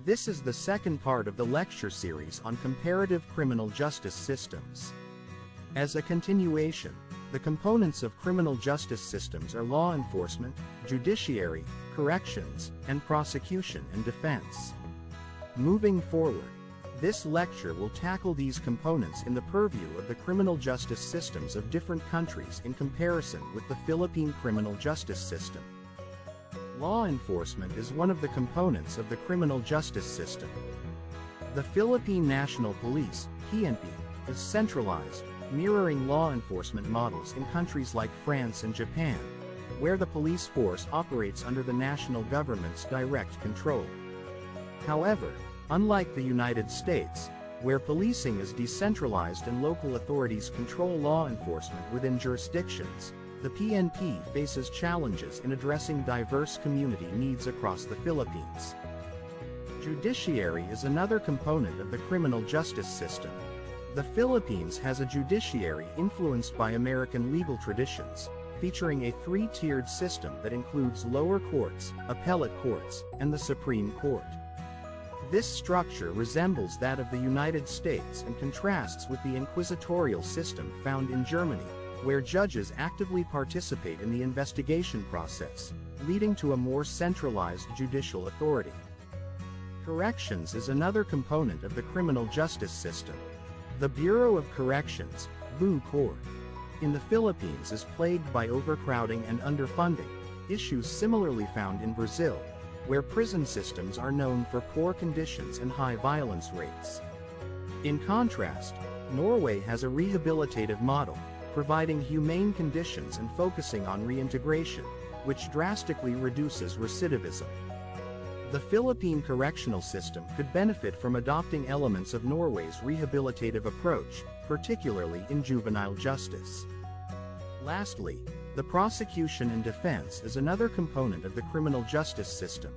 This is the second part of the lecture series on comparative criminal justice systems. As a continuation, the components of criminal justice systems are law enforcement, judiciary, corrections, and prosecution and defense. Moving forward, this lecture will tackle these components in the purview of the criminal justice systems of different countries in comparison with the Philippine criminal justice system. Law enforcement is one of the components of the criminal justice system. The Philippine National Police, PNP, is centralized, mirroring law enforcement models in countries like France and Japan, where the police force operates under the national government's direct control. However, unlike the United States, where policing is decentralized and local authorities control law enforcement within jurisdictions, the PNP faces challenges in addressing diverse community needs across the Philippines. Judiciary is another component of the criminal justice system. The Philippines has a judiciary influenced by American legal traditions, featuring a three-tiered system that includes lower courts, appellate courts, and the Supreme Court. This structure resembles that of the United States and contrasts with the inquisitorial system found in Germany, where judges actively participate in the investigation process, leading to a more centralized judicial authority. Corrections is another component of the criminal justice system. The Bureau of Corrections, BuCor, in the Philippines is plagued by overcrowding and underfunding, issues similarly found in Brazil, where prison systems are known for poor conditions and high violence rates. In contrast, Norway has a rehabilitative model, providing humane conditions and focusing on reintegration, which drastically reduces recidivism. The Philippine correctional system could benefit from adopting elements of Norway's rehabilitative approach, particularly in juvenile justice. Lastly, the prosecution and defense is another component of the criminal justice system.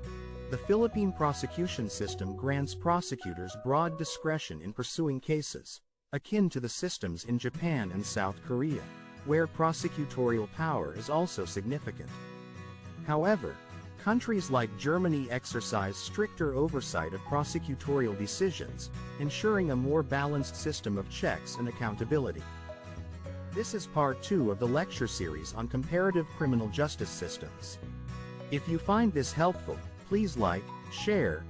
The Philippine prosecution system grants prosecutors broad discretion in pursuing cases, akin to the systems in Japan and South Korea, where prosecutorial power is also significant. However, countries like Germany exercise stricter oversight of prosecutorial decisions, ensuring a more balanced system of checks and accountability. This is part 2 of the lecture series on comparative criminal justice systems. If you find this helpful, please like, share,